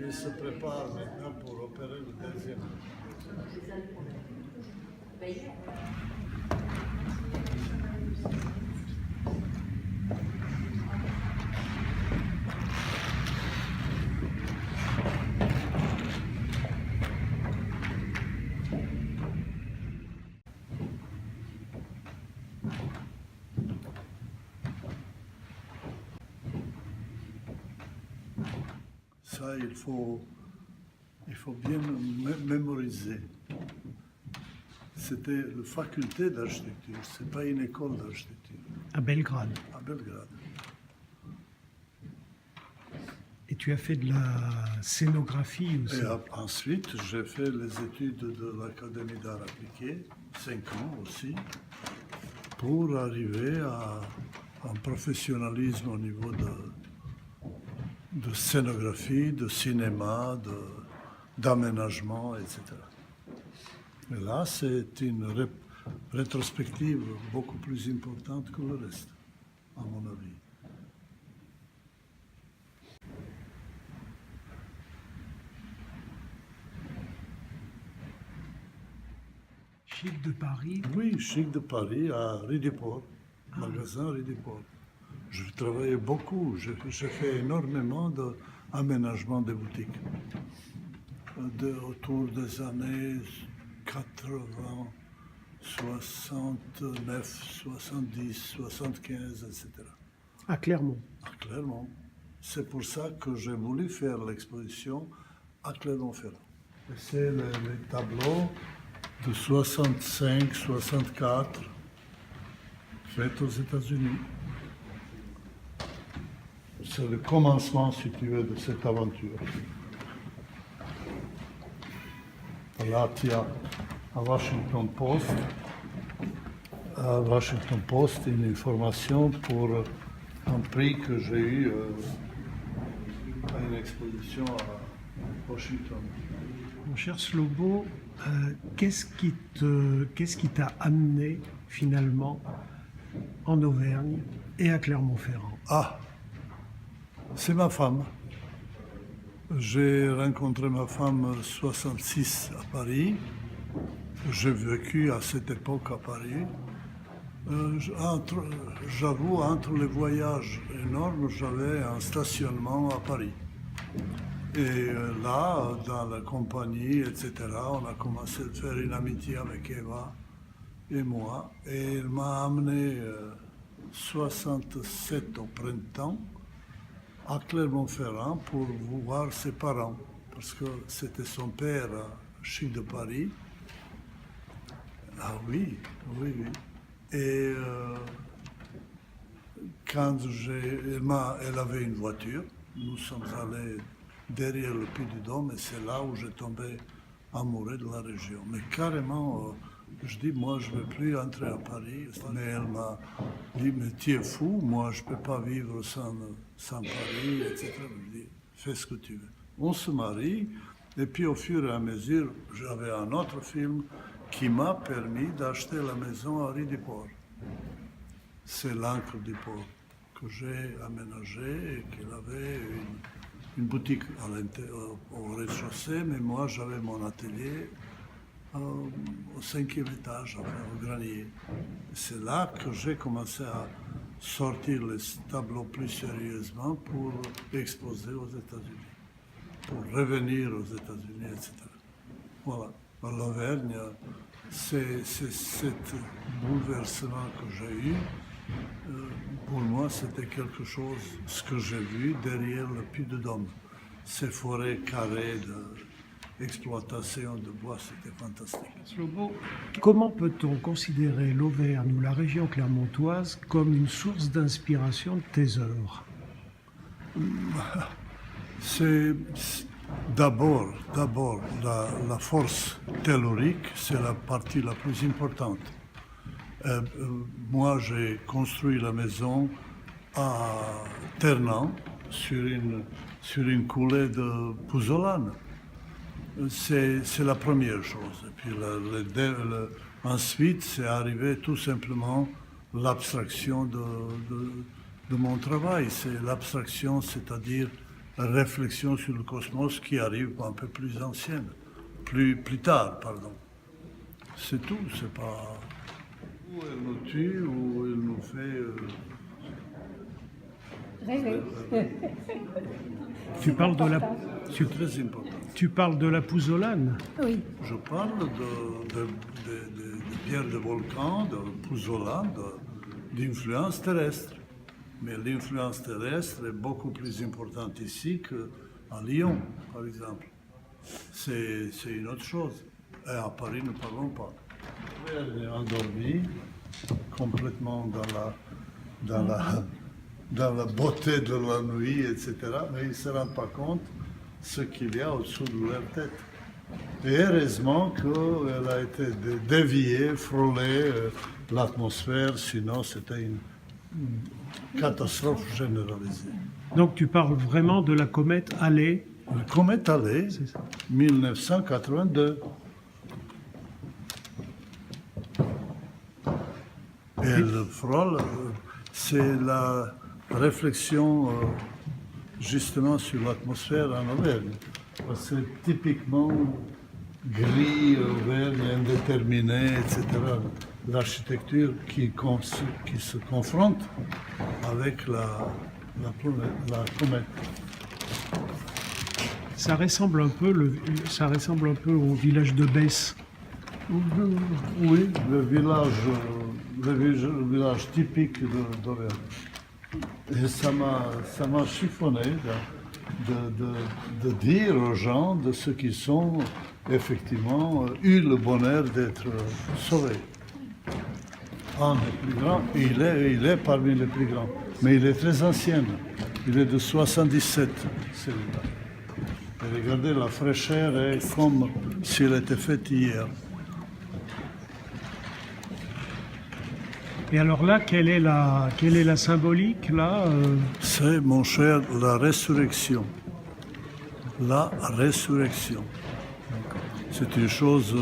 il se prépare maintenant pour opérer le deuxième. Ça, il faut bien mémoriser. C'était la faculté d'architecture, ce n'est pas une école d'architecture. À Belgrade. À Belgrade. Et tu as fait de la scénographie aussi. Et ensuite, j'ai fait les études de l'Académie d'art appliqué, 5 ans aussi, pour arriver à un professionnalisme au niveau de scénographie, de cinéma, d'aménagement, etc. Et là, c'est une rétrospective beaucoup plus importante que le reste, à mon avis. Chic de Paris. Oui, Chic de Paris, à Rue du Port, magasin Rue du Port. Je travaillais beaucoup, j'ai fait énormément d'aménagement de boutiques. Autour des années 80, 69, 70, 75, etc. À Clermont. À Clermont. C'est pour ça que j'ai voulu faire l'exposition à Clermont-Ferrand. C'est les tableaux de 65, 64, faits aux États-Unis. C'est le commencement, si tu veux, de cette aventure. Là, tu as à Washington Post, une information pour un prix que j'ai eu à une exposition à Washington. Mon cher Slobo, qu'est-ce qui t'a amené finalement en Auvergne et à Clermont-Ferrand? Ah, c'est ma femme. J'ai rencontré ma femme en 1966 à Paris. J'ai vécu à cette époque à Paris. J'avoue, entre les voyages énormes, j'avais un stationnement à Paris. Et là, dans la compagnie, etc., on a commencé à faire une amitié avec Eva et moi. Et elle m'a amené 67 au printemps à Clermont-Ferrand pour voir ses parents, parce que c'était son père à Chic de Paris. Ah oui, oui, oui. Et quand elle avait une voiture, nous sommes allés derrière le Puy du Dôme et c'est là où j'ai tombé amoureux de la région. Mais carrément, je dis, moi je ne veux plus entrer à Paris. Mais elle m'a dit, mais tu es fou, moi je ne peux pas vivre sans Paris, etc. Je dis, fais ce que tu veux. On se marie, et puis au fur et à mesure, j'avais un autre film qui m'a permis d'acheter la maison à Rue du Port. C'est l'Ancre du Port que j'ai aménagé et qu'il avait une boutique au rez-de-chaussée, mais moi j'avais mon atelier au 5e étage, enfin, au grenier. C'est là que j'ai commencé à sortir les tableaux plus sérieusement pour exposer aux États-Unis, pour revenir aux États-Unis, etc. Voilà. À l'Auvergne, c'est cet bouleversement que j'ai eu. Pour moi, c'était quelque chose, ce que j'ai vu derrière le Puy du Dôme. Ces forêts carrées d'exploitation de bois, c'était fantastique. Slobo, comment peut-on considérer l'Auvergne ou la région clermontoise comme une source d'inspiration de tes œuvres? C'est d'abord la force tellurique, c'est la partie la plus importante. Moi, j'ai construit la maison à Ternant, sur une coulée de pouzzolane. C'est la première chose. Et puis ensuite, c'est arrivé tout simplement l'abstraction de mon travail. C'est l'abstraction, c'est-à-dire réflexion sur le cosmos qui arrive un peu plus ancienne, plus tard, pardon. C'est tout, c'est pas... Ou elle nous tue, ou elle nous fait... Rêver. Tu parles de la, C'est très important. tu parles de la pouzzolane. Oui. Je parle de pierres de volcan, de pouzzolane, d'influence terrestre. Mais l'influence terrestre est beaucoup plus importante ici qu'à Lyon, par exemple. C'est une autre chose. Et à Paris, ne parlons pas. Elle est endormie, complètement dans la beauté de la nuit, etc. Mais ils ne se rendent pas compte ce qu'il y a au-dessous de leur tête. Et heureusement qu'elle a été déviée, frôlée l'atmosphère, sinon c'était une catastrophe généralisée. Donc tu parles vraiment de la comète Halley. La comète Halley, C'est ça. 1982. Et elle frôle, c'est la réflexion justement sur l'atmosphère en Auvergne. Parce que c'est typiquement gris, Auvergne, indéterminé, etc. L'architecture qui se confronte avec la comète. Ça ressemble un peu, au village de Besse. Oui, le village typique d'Auvergne. Et ça m'a chiffonné de dire aux gens de ceux qui sont effectivement eu le bonheur d'être sauvés. Un des plus grands, il est parmi les plus grands, mais il est très ancien. Il est de 77, celui-là. Et regardez, la fraîcheur est comme s'il était fait hier. Et alors là, quelle est la symbolique là C'est, mon cher, la résurrection. La résurrection. C'est une chose,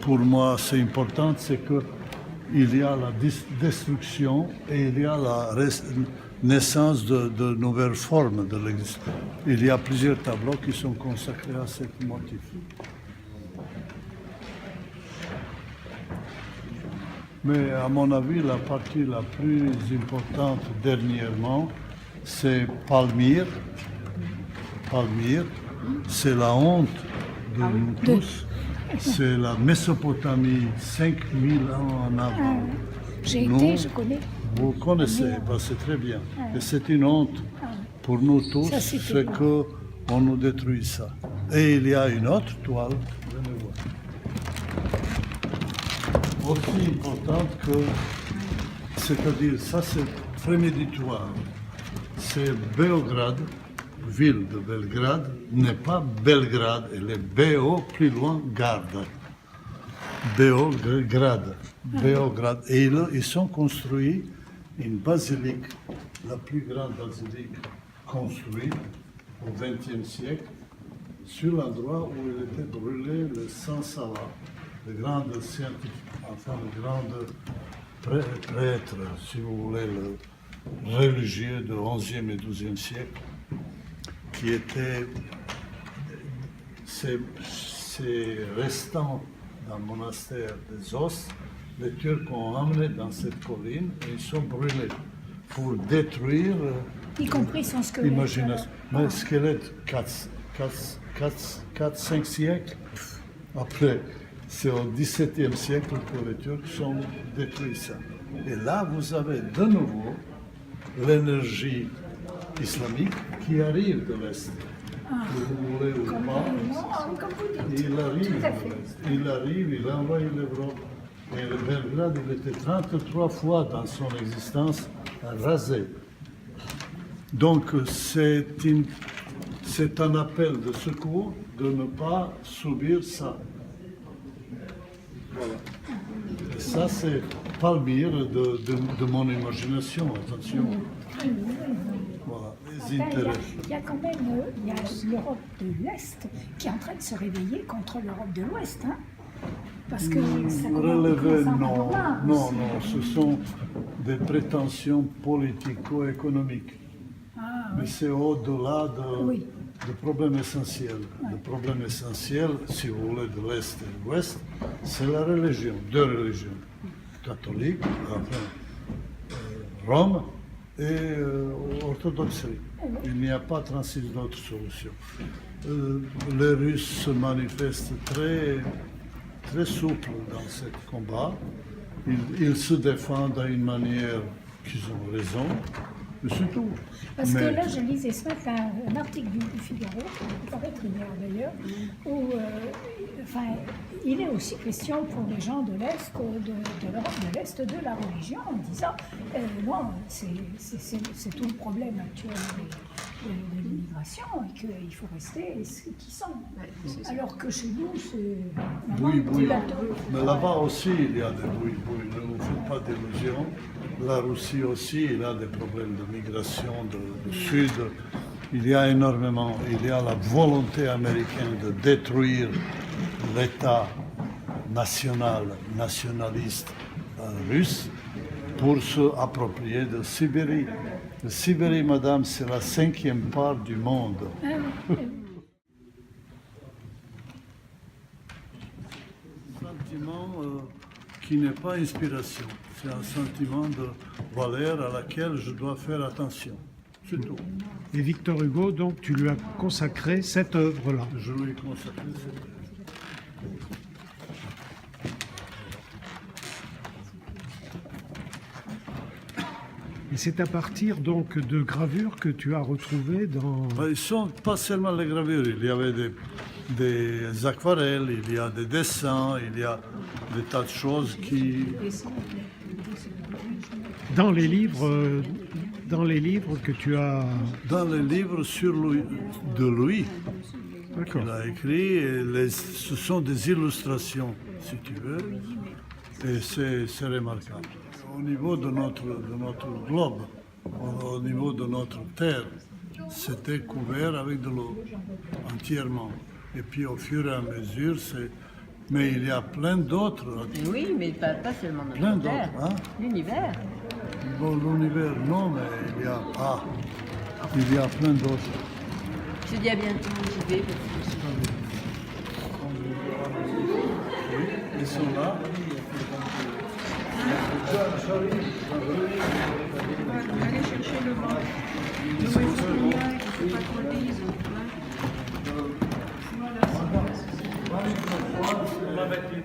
pour moi, assez importante, c'est qu'il y a la destruction et il y a la naissance de nouvelles formes de l'existence. Il y a plusieurs tableaux qui sont consacrés à ce motif. Mais à mon avis, la partie la plus importante dernièrement, c'est Palmyre. Palmyre, c'est la honte de nous tous. C'est la Mésopotamie, 5000 ans en avant. J'ai Nous, été, je connais. Vous connaissez, ben, c'est très bien. Et c'est une honte pour nous tous, Ça, c'était c'est qu'on nous détruit ça. Et il y a une autre toile, venez voir, aussi importante que, c'est-à-dire, ça c'est préméditoire. C'est Beograd, ville de Belgrade, n'est pas Belgrade, elle est Béo, plus loin, Garde. Beograd. Beograd. Et ils ont construit une basilique, la plus grande basilique construite au XXe siècle, sur l'endroit où il était brûlé le Sansala, le grand scientifique, enfin le grand prêtre, si vous voulez, le religieux du XIe et XIIe siècle, qui était ces restants d'un monastère des os, les Turcs ont emmené dans cette colline et ils sont brûlés pour détruire Y compris son squelette. l'imagination. Mais squelette, 4-5 siècles après, c'est au XVIIe siècle que les Turcs ont détruit ça. Et là, vous avez de nouveau l'énergie islamique qui arrive de l'Est. Que vous voulez ou pas, Comme vous dites. il arrive Tout à de fait. l'Est. Il arrive, il envahit l'Europe. Et le Belgrade, il était 33 fois dans son existence rasé. Donc c'est un appel de secours de ne pas subir ça. Voilà. Et ça, c'est Palmyre de mon imagination, attention. Voilà, les intérêts. Il y a quand même il y a l'Europe de l'Est qui est en train de se réveiller contre l'Europe de l'Ouest. Hein, parce que ça Relever, commence à non, avoir marre non, aussi. non, ce sont des prétentions politico-économiques. Ah, Mais c'est au-delà oui. Le problème essentiel, si vous voulez, de l'Est et de l'Ouest, c'est la religion, deux religions, catholique, enfin, Rome et orthodoxie. Il n'y a pas 36 d'autres solutions. Les Russes se manifestent très, très souples dans ce combat. Ils se défendent d'une manière qu'ils ont raison, mais c'est tout. Parce Mais- que là, je lisais ce matin un article du Figaro, qui paraît hier d'ailleurs, où enfin, il est aussi question pour les gens de l'Est, de l'Europe de l'Est, de la religion, en disant non, c'est tout le problème actuel de l'immigration et qu'il faut rester ce qu'ils sont. Alors que chez nous, c'est vraiment Oui, un petit oui. bateau. Mais là-bas aussi, il y a des oui. Ne vous faites pas d'illusions. La Russie aussi, il a des problèmes de migration du sud. Il y a énormément, il y a la volonté américaine de détruire l'État nationaliste russe pour se approprier de Sibérie. La Sibérie, madame, c'est la 5e part du monde. Sentiment qui n'est pas inspiration. C'est un sentiment de valeur à laquelle je dois faire attention. C'est tout. Et Victor Hugo, donc, tu lui as consacré cette œuvre-là. Je lui ai consacré cette Et c'est à partir donc de gravures que tu as retrouvé dans... Ils ne sont pas seulement les gravures, il y avait des aquarelles, il y a des dessins, il y a des tas de choses qui... Dans les livres que tu as... Dans les livres sur Louis, de Louis, D'accord. il a écrit, et ce sont des illustrations, si tu veux, et c'est remarquable. Au niveau de notre globe, au niveau de notre terre, c'était couvert avec de l'eau, entièrement. Et puis au fur et à mesure, c'est... Mais il y a plein d'autres. Oui, mais pas seulement Plein notre terre. d'autres, hein. L'univers. Bon, l'univers, non, mais il y a plein d'autres. Je dis à bientôt, j'y vais. Parce que Ils sont là. Allez chercher le vent. Où est-ce qu'il y a et qu'il ne faut pas coller, ils ont plein. On va mettre les